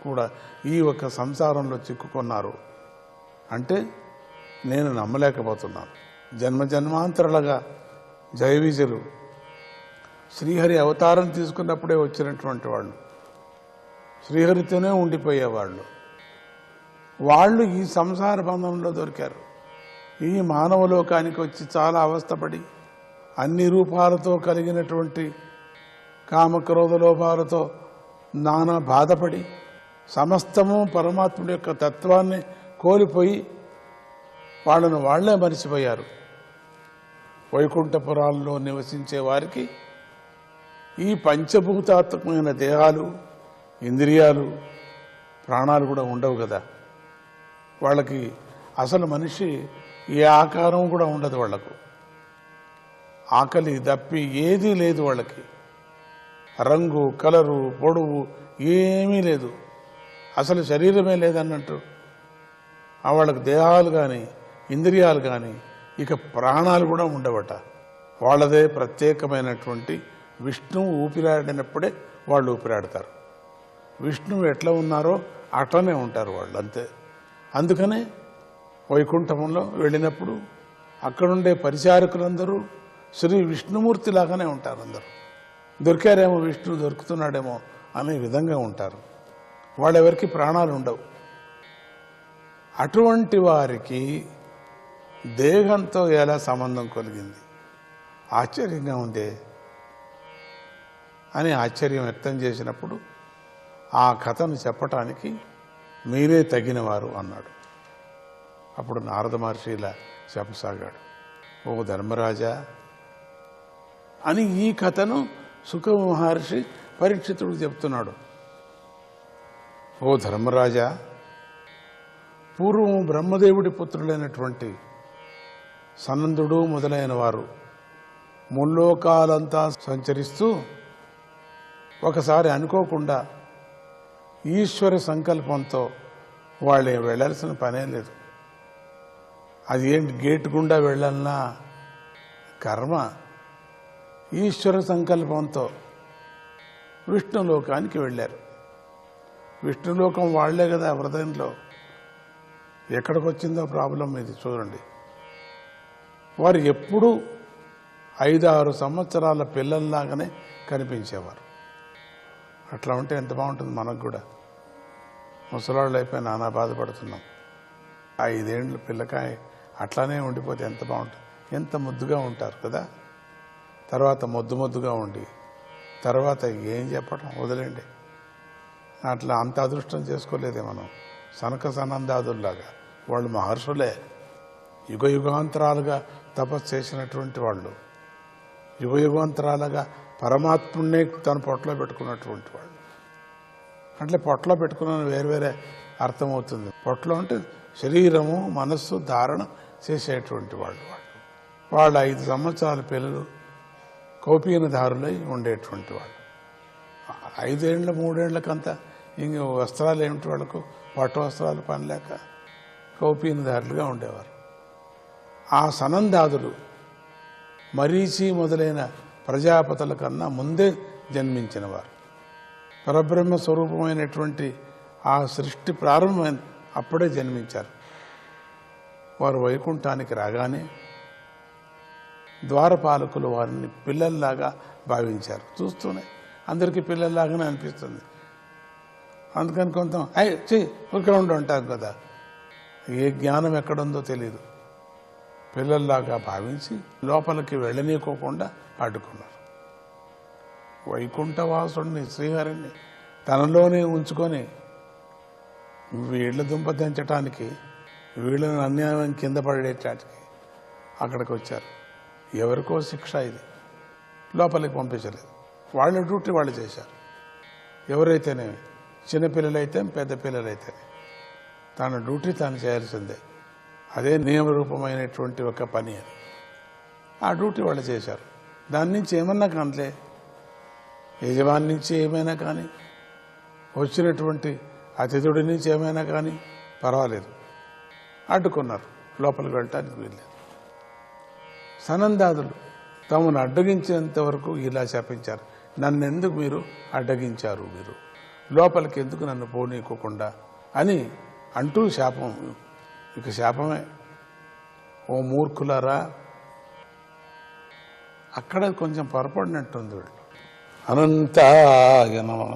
కూడా ఈ యొక్క సంసారంలో చిక్కుకున్నారు అంటే నేను నమ్మలేకపోతున్నాను. జన్మ జన్మాంతరాలుగా జయవిజయులు శ్రీహరి అవతారం తీసుకున్నప్పుడే వచ్చినటువంటి వాళ్ళు, శ్రీహరితోనే ఉండిపోయేవాళ్ళు, వాళ్ళు ఈ సంసార బంధంలో దొరికారు. ఈ మానవలోకానికి వచ్చి చాలా అవస్థపడి అన్ని రూపాలతో కలిగినటువంటి కామక్రోధ లోపాలతో నానా బాధపడి సమస్తము పరమాత్ముడి యొక్క తత్వాన్ని కోల్పోయి వాళ్ళను వాళ్లే మరిచిపోయారు. వైకుంఠపురాల్లో నివసించే వారికి ఈ పంచభూతాత్మకమైన దేహాలు, ఇంద్రియాలు, ప్రాణాలు కూడా ఉండవు కదా. వాళ్ళకి అసలు మనిషి ఏ ఆకారం కూడా ఉండదు. వాళ్లకు ఆకలి దప్పి ఏదీ లేదు, వాళ్ళకి రంగు కలరు పొడవు ఏమీ లేదు, అసలు శరీరమే లేదన్నట్టు. వాళ్ళకి దేహాలు కానీ ఇంద్రియాలు కానీ ఇక ప్రాణాలు కూడా ఉండవట. వాళ్ళదే ప్రత్యేకమైనటువంటి విష్ణువు ఊపిరాడినప్పుడే వాళ్ళు ఊపిరాడతారు. విష్ణువు ఎట్లా ఉన్నారో అట్లనే ఉంటారు వాళ్ళు, అంతే. అందుకనే వైకుంఠంలో వెళ్ళినప్పుడు అక్కడుండే పరిచారకులందరూ శ్రీ విష్ణుమూర్తి లాగానే ఉంటారు. అందరూ దొరికారేమో, విష్ణువు దొరుకుతున్నాడేమో అనే విధంగా ఉంటారు. వాళ్ళెవరికి ప్రాణాలు ఉండవు. అటువంటి వారికి దేహంతో ఎలా సంబంధం కలిగింది? ఆశ్చర్యంగా ఉందే అని ఆశ్చర్యం వ్యక్తం చేసినప్పుడు ఆ కథను చెప్పటానికి మీరే తగినవారు అన్నాడు. అప్పుడు నారద మహర్షి ఇలా చెప్పసాగాడు. ఓ ధర్మరాజా అని ఈ కథను సుఖ మహర్షి పరీక్షితుడికి చెప్తున్నాడు. ఓ ధర్మరాజా, పూర్వం బ్రహ్మదేవుడి పుత్రులైనటువంటి సనందుడు మొదలైన వారు ముల్లోకాలంతా సంచరిస్తూ ఒకసారి అనుకోకుండా ఈశ్వర సంకల్పంతో వాళ్ళు వెళ్ళాల్సిన పనే లేదు. అది ఏంటి, గేటు గుండా వెళ్ళాలన్నా కర్మ. ఈశ్వర సంకల్పంతో విష్ణులోకానికి వెళ్ళారు. విష్ణులోకం వాళ్లే కదా హృదయంలో. ఎక్కడికి వచ్చిందో ప్రాబ్లం ఇది చూడండి. వారు ఎప్పుడూ 5-6 సంవత్సరాల పిల్లల్లాగానే కనిపించేవారు. అట్లా ఉంటే ఎంత బాగుంటుంది మనకు కూడా. ముసలాళ్ళు అయిపోయి నానా బాధపడుతున్నాం. 5 ఏళ్ళ పిల్లకాయ అట్లానే ఉండిపోతే ఎంత బాగుంటుంది. ఎంత ముద్దుగా ఉంటారు కదా. తర్వాత ముద్దుగా ఉండి తర్వాత ఏం చెప్పడం, వదిలేండి. అట్లా అంత అదృష్టం చేసుకోలేదే మనం. సనక సనందాదుల్లాగా వాళ్ళు మహర్షులే. యుగాంతరాలుగా తపస్సు చేసినటువంటి వాళ్ళు, యుగాంతరాలుగా పరమాత్ముడినే తన పొట్టలో పెట్టుకున్నటువంటి వాళ్ళు. అంటే పొట్టలో పెట్టుకున్న వేరే అర్థమవుతుంది. పొట్టలో అంటే శరీరము మనస్సు ధారణ చేసేటువంటి వాళ్ళు. 5 సంవత్సరాల పిల్లలు కౌపీనధారులై ఉండేటువంటి వాళ్ళు. 5 ఏళ్ళ 3 ఏళ్లకంతా ఇంక వస్త్రాలు ఏమిటి వాళ్ళకు, పట్టు వస్త్రాలు పనిలేక కౌపీనధారులుగా ఉండేవారు. ఆ సనందాదులు మరీచి మొదలైన ప్రజాపతుల కన్నా ముందే జన్మించిన వారు. పరబ్రహ్మ స్వరూపమైనటువంటి ఆ సృష్టి ప్రారంభమైన అప్పుడే జన్మించారు. వారు వైకుంఠానికి రాగానే ద్వారపాలకులు వారిని పిల్లల్లాగా భావించారు. చూస్తూనే అందరికీ పిల్లల్లాగానే అనిపిస్తుంది. అందుకని కొంత ఊరికే ఉండి ఉంటారు కదా, ఏ జ్ఞానం ఎక్కడుందో తెలియదు. పిల్లల్లాగా భావించి లోపలికి వెళ్ళనీయకోకుండా అడ్డుకున్నారు. వైకుంఠవాసుడిని శ్రీహరిని తనలోనే ఉంచుకొని వీళ్ళ దుంప దించటానికి, వీళ్ళని అన్యాయం కింద పడేటానికి అక్కడికి వచ్చారు. ఎవరికో శిక్ష ఇది. లోపలికి పంపించలేదు. వాళ్ళ డ్యూటీ వాళ్ళు చేశారు. ఎవరైతేనే, చిన్నపిల్లలైతే పెద్ద పిల్లలైతేనే తన డ్యూటీ తాను చేయాల్సిందే. అదే నియమరూపమైనటువంటి ఒక పని అది. ఆ డ్యూటీ వాళ్ళు చేశారు. దాని నుంచి ఏమన్నా కానిలే, యజమాని నుంచి ఏమైనా కానీ, వచ్చినటువంటి అతిథుడి నుంచి ఏమైనా కానీ పర్వాలేదు, అడ్డుకున్నారు. లోపలికి వెళ్ళటానికి వీల్లేదు. సనందాదులు తమను అడ్డగించేంత వరకు ఇలా శాపించారు. నన్నెందుకు మీరు అడ్డగించారు, మీరు లోపలికి ఎందుకు నన్ను పోనీకోకుండా అని అంటూ శాపం, ఇక శాపమే. ఓ మూర్ఖులారా, అక్కడ కొంచెం పొరపడినట్టుంది వీళ్ళు. అనంతాయ నమః.